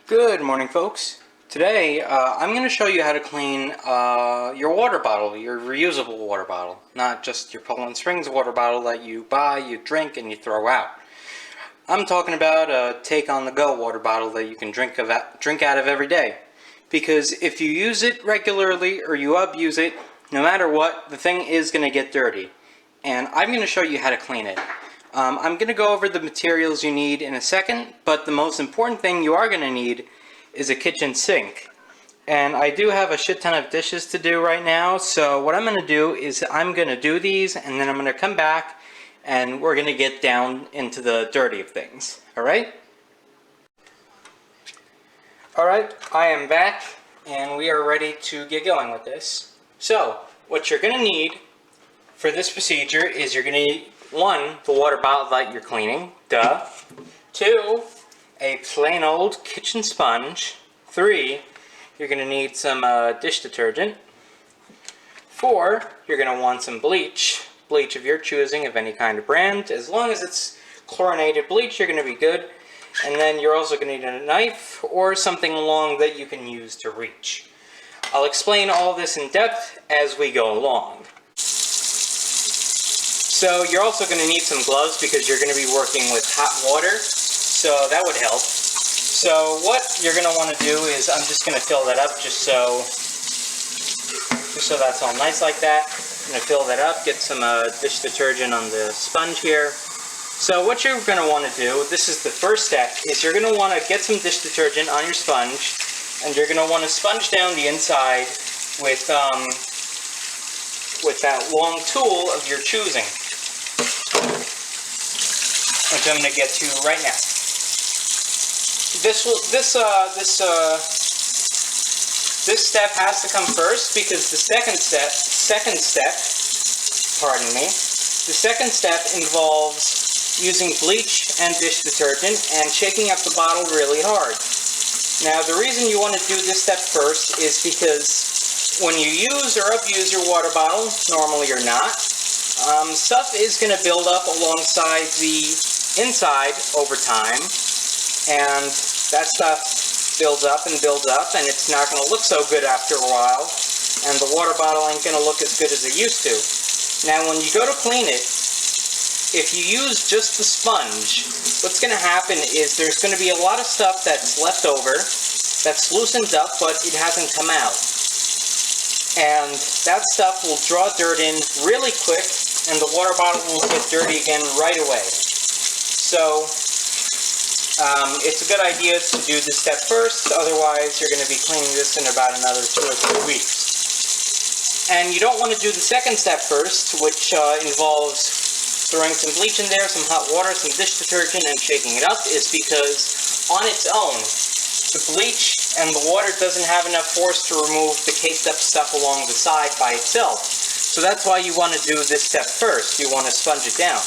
Good morning, folks. Today I'm going to show you how to clean your water bottle, your reusable water bottle, not just your Poland Springs water bottle that you buy, you drink, and you throw out. I'm talking about a take-on-the-go water bottle that you can drink out of every day. Because if you use it regularly or you abuse it, no matter what, the thing is going to get dirty. And I'm going to show you how to clean it. I'm going to go over the materials you need in a second, but the most important thing you are going to need is a kitchen sink. And I do have a shit ton of dishes to do right now, so what I'm going to do is I'm going to do these, and then I'm going to come back, and we're going to get down into the dirty of things. Alright? Alright, I am back, and we are ready to get going with this. So, what you're going to need for this procedure is you're going to need 1, the water bottle that you're cleaning, duh. 2, a plain old kitchen sponge. 3, you're going to need some dish detergent. 4, you're going to want some bleach. Bleach of your choosing, of any kind of brand. As long as it's chlorinated bleach, you're going to be good. And then you're also going to need a knife or something long that you can use to reach. I'll explain all this in depth as we go along. So you're also going to need some gloves because you're going to be working with hot water, so that would help. So what you're going to want to do is, I'm just going to fill that up just so that's all nice like that. I'm going to fill that up, get some dish detergent on the sponge here. So what you're going to want to do, this is the first step, is you're going to want to get some dish detergent on your sponge, and you're going to want to sponge down the inside with that long tool of your choosing, which I'm going to get to right now. This step has to come first because the second step, involves using bleach and dish detergent and shaking up the bottle really hard. Now, the reason you want to do this step first is because when you use or abuse your water bottle, normally or not, stuff is going to build up alongside the inside over time, and that stuff builds up, and it's not going to look so good after a while, and the water bottle ain't going to look as good as it used to. Now, when you go to clean it, if you use just the sponge, what's going to happen is there's going to be a lot of stuff that's left over, that's loosened up, but it hasn't come out. And that stuff will draw dirt in really quick, and the water bottle will get dirty again right away. So, it's a good idea to do this step first, otherwise you're going to be cleaning this in about another 2 or 3 weeks. And you don't want to do the second step first, which involves throwing some bleach in there, some hot water, some dish detergent, and shaking it up, is because on its own, the bleach and the water doesn't have enough force to remove the caked up stuff along the side by itself. So that's why you want to do this step first. You want to sponge it down.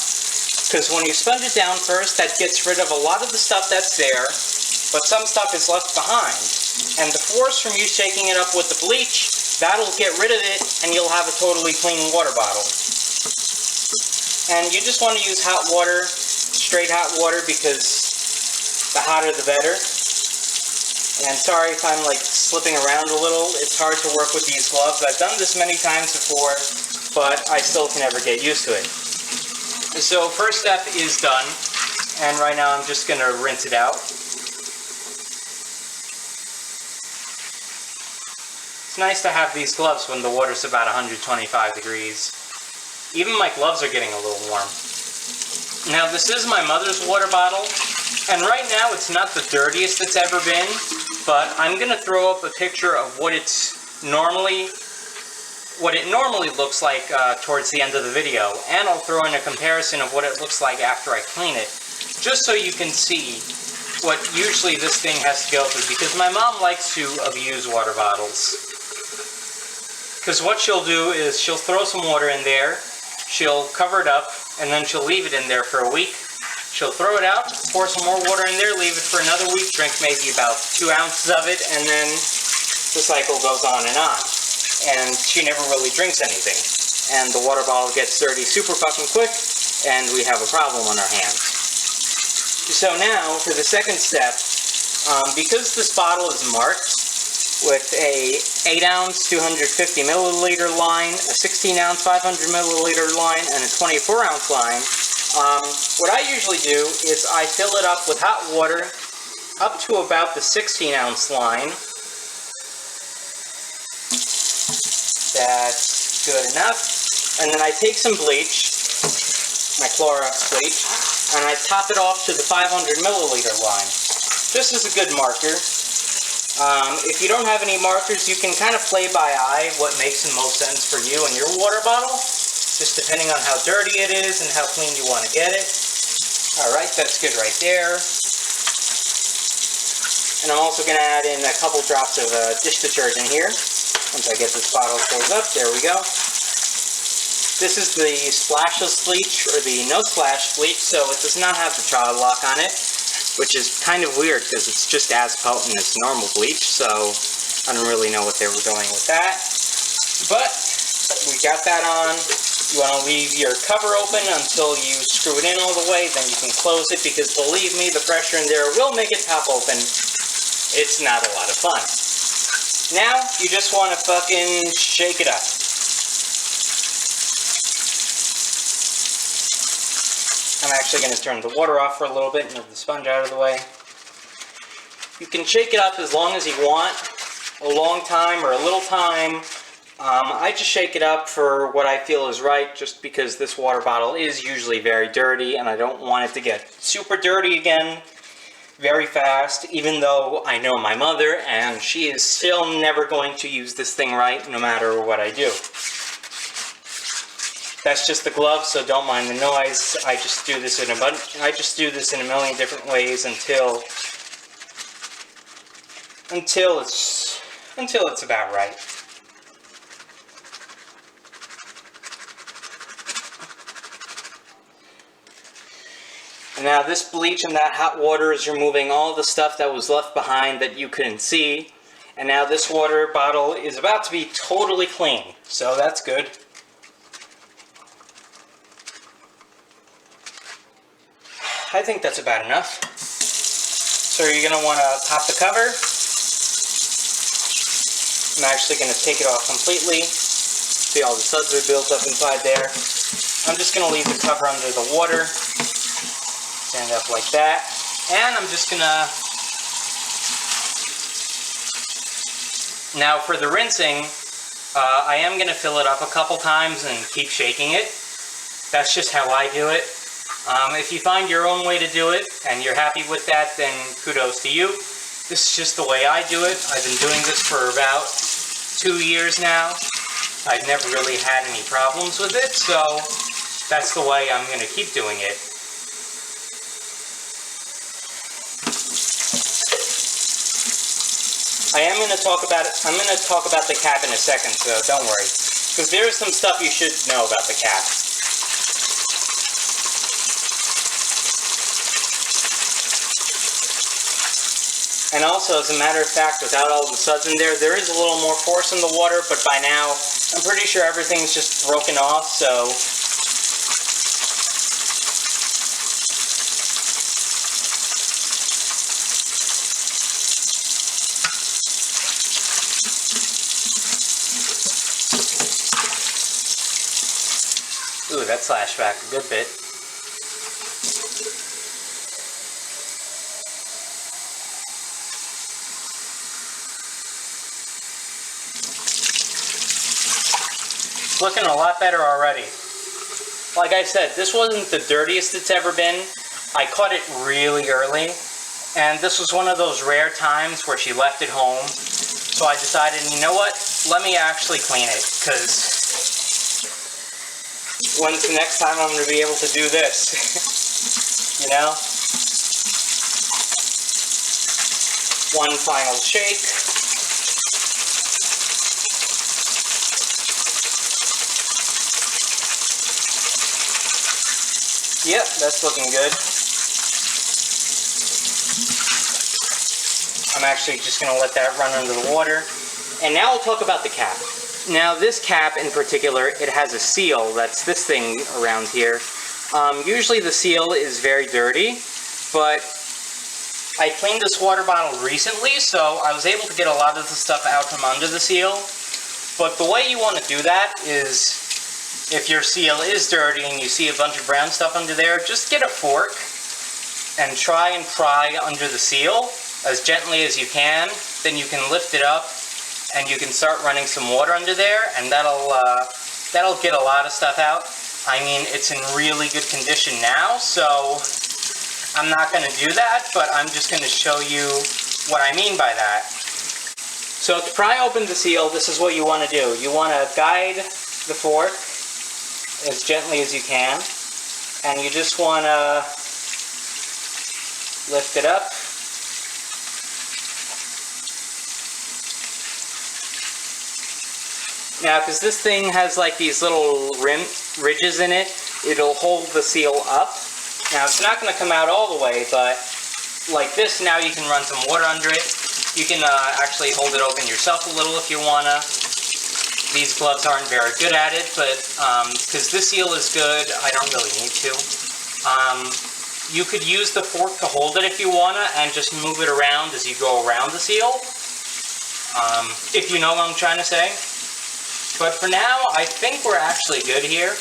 Because when you sponge it down first, that gets rid of a lot of the stuff that's there, but some stuff is left behind. And the force from you shaking it up with the bleach, that'll get rid of it, and you'll have a totally clean water bottle. And you just want to use hot water, straight hot water, because the hotter the better. And sorry if I'm like slipping around a little, it's hard to work with these gloves. I've done this many times before, but I still can never get used to it. So first step is done, and right now I'm just going to rinse it out. It's nice to have these gloves when the water's about 125 degrees. Even my gloves are getting a little warm. Now this is my mother's water bottle, and right now it's not the dirtiest it's ever been, but I'm going to throw up a picture of what it normally looks like towards the end of the video, and I'll throw in a comparison of what it looks like after I clean it, just so you can see what usually this thing has to go through, because my mom likes to abuse water bottles. Because what she'll do is she'll throw some water in there, she'll cover it up, and then she'll leave it in there for a week. She'll throw it out, pour some more water in there, leave it for another week, drink maybe about 2 ounces of it, and then the cycle goes on and on. And she never really drinks anything. And the water bottle gets dirty super fucking quick, and we have a problem on our hands. So now, for the second step, Because this bottle is marked with a 8 ounce 250 milliliter line, a 16 ounce 500 milliliter line, and a 24 ounce line, what I usually do is I fill it up with hot water up to about the 16 ounce line. That's good enough. And then I take some bleach, my Clorox bleach, and I top it off to the 500 milliliter line. This is a good marker. If you don't have any markers, you can kind of play by eye what makes the most sense for you and your water bottle, just depending on how dirty it is and how clean you want to get it. Alright, that's good right there. And I'm also going to add in a couple drops of dish detergent here. Once I get this bottle filled up, there we go. This is the splashless bleach, or the no splash bleach, so it does not have the child lock on it, which is kind of weird because it's just as potent as normal bleach, so I don't really know what they were doing with that. But we got that on. You want to leave your cover open until you screw it in all the way, then you can close it, because believe me, the pressure in there will make it pop open. It's not a lot of fun. Now, you just want to fucking shake it up. I'm actually going to turn the water off for a little bit and move the sponge out of the way. You can shake it up as long as you want, a long time or a little time. I just shake it up for what I feel is right, just because this water bottle is usually very dirty and I don't want it to get super dirty again very fast, even though I know my mother and she is still never going to use this thing right no matter what I do. That's just the glove, so don't mind the noise. I just do this in a million different ways until it's about right. And now this bleach and that hot water is removing all the stuff that was left behind that you couldn't see. And now this water bottle is about to be totally clean, so that's good. I think that's about enough. So you're going to want to pop the cover. I'm actually going to take it off completely. See, all the suds are built up inside there. I'm just going to leave the cover under the water. Stand up like that. And I'm just going to... Now for the rinsing, I am going to fill it up a couple times and keep shaking it. That's just how I do it. If you find your own way to do it, and you're happy with that, then kudos to you. This is just the way I do it. I've been doing this for about 2 years now. I've never really had any problems with it, so that's the way I'm going to keep doing it. I'm going to talk about the cap in a second, so don't worry. Because there is some stuff you should know about the cap. And also, as a matter of fact, without all the suds in there, there is a little more force in the water, but by now, I'm pretty sure everything's just broken off, so... Ooh, that slashed back a good bit. Looking a lot better already. Like I said, this wasn't the dirtiest it's ever been. I caught it really early, and this was one of those rare times where she left it home. So I decided, you know what? Let me actually clean it, because when's the next time I'm going to be able to do this? You know? One final shake. Yep, that's looking good. I'm actually just going to let that run under the water. And now we'll talk about the cap. Now this cap in particular, it has a seal, that's this thing around here. Usually the seal is very dirty, but I cleaned this water bottle recently, so I was able to get a lot of the stuff out from under the seal. But the way you want to do that is, if your seal is dirty and you see a bunch of brown stuff under there, just get a fork and try and pry under the seal as gently as you can. Then you can lift it up and you can start running some water under there, and that'll get a lot of stuff out. I mean, it's in really good condition now, so I'm not going to do that, but I'm just going to show you what I mean by that. So to pry open the seal, this is what you want to do. You want to guide the fork as gently as you can, and you just want to lift it up. Now, because this thing has like these little ridges in it, it'll hold the seal up. Now, it's not going to come out all the way, but like this, now you can run some water under it. You can actually hold it open yourself a little if you want to. These gloves aren't very good at it, but because this seal is good, I don't really need to. You could use the fork to hold it if you want to, and just move it around as you go around the seal. If you know what I'm trying to say. But for now, I think we're actually good here.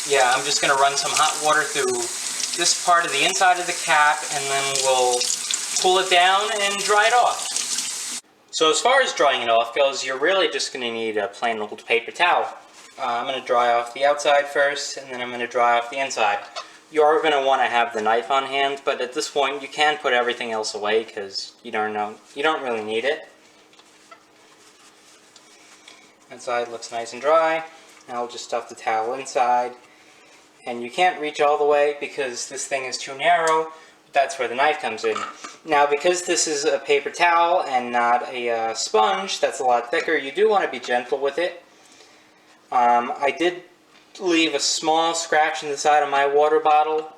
Yeah, I'm just going to run some hot water through this part of the inside of the cap, and then we'll pull it down and dry it off. So as far as drying it off goes, you're really just going to need a plain old paper towel. I'm going to dry off the outside first, and then I'm going to dry off the inside. You are going to want to have the knife on hand, but at this point you can put everything else away because you don't really need it. Inside looks nice and dry. Now I'll just stuff the towel inside. And you can't reach all the way because this thing is too narrow. That's where the knife comes in. Now, because this is a paper towel and not a sponge that's a lot thicker, you do want to be gentle with it. I did leave a small scratch in the side of my water bottle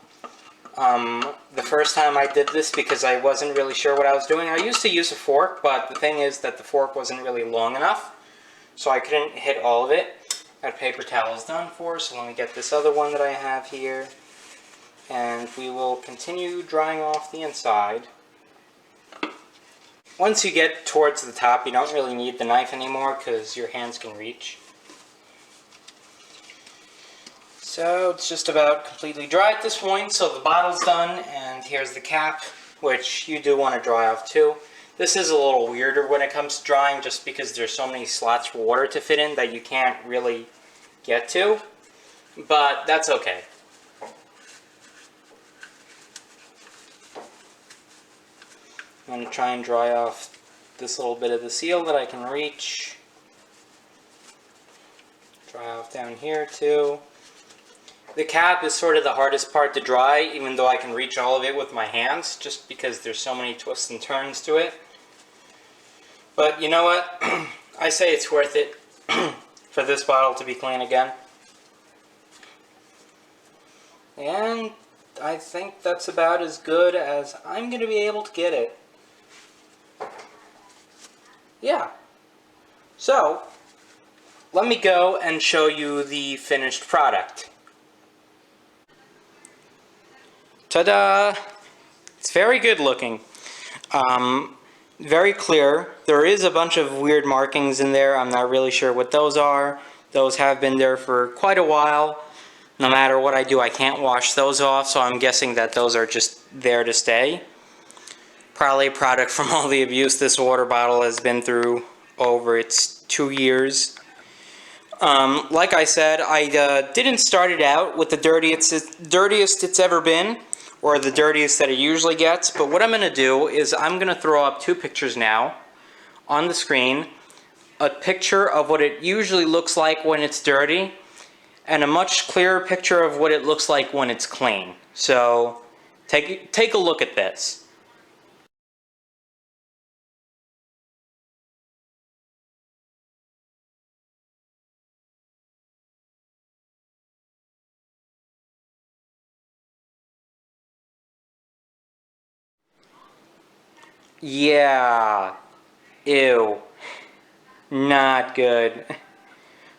the first time I did this because I wasn't really sure what I was doing. I used to use a fork, but the thing is that the fork wasn't really long enough, so I couldn't hit all of it. That paper towel is done for, so let me get this other one that I have here. And we will continue drying off the inside. Once you get towards the top, you don't really need the knife anymore because your hands can reach. So it's just about completely dry at this point, so the bottle's done, and here's the cap, which you do want to dry off too. This is a little weirder when it comes to drying just because there's so many slots for water to fit in that you can't really get to, but that's okay. I'm going to try and dry off this little bit of the seal that I can reach. Dry off down here too. The cap is sort of the hardest part to dry, even though I can reach all of it with my hands, just because there's so many twists and turns to it. But you know what? I say it's worth it for this bottle to be clean again. And I think that's about as good as I'm going to be able to get it. Yeah. So, let me go and show you the finished product. Ta-da! It's very good looking. Very clear. There is a bunch of weird markings in there. I'm not really sure what those are. Those have been there for quite a while. No matter what I do, I can't wash those off, so I'm guessing that those are just there to stay. Probably a product from all the abuse this water bottle has been through over its 2 years. Like I said, I didn't start it out with the dirtiest it's ever been, or the dirtiest that it usually gets, but what I'm going to do is I'm going to throw up 2 pictures now on the screen. A picture of what it usually looks like when it's dirty, and a much clearer picture of what it looks like when it's clean. So, take a look at this. Yeah. Ew. Not good.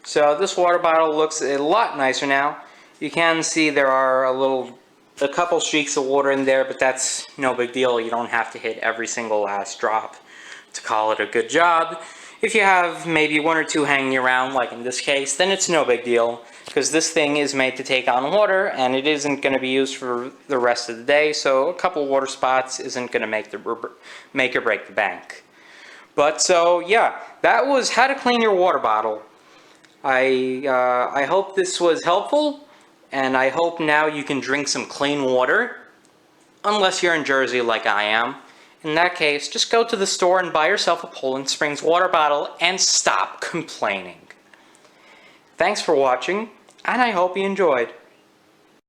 So this water bottle looks a lot nicer now. You can see there are a little a couple streaks of water in there, but that's no big deal. You don't have to hit every single last drop to call it a good job. If you have maybe one or two hanging around, like in this case, then it's no big deal, because this thing is made to take on water, and it isn't going to be used for the rest of the day, so a couple water spots isn't going to make or break the bank. But so, yeah, that was how to clean your water bottle. I hope this was helpful, and I hope now you can drink some clean water, unless you're in Jersey like I am. In that case, just go to the store and buy yourself a Poland Springs water bottle and stop complaining. Thanks for watching, and I hope you enjoyed.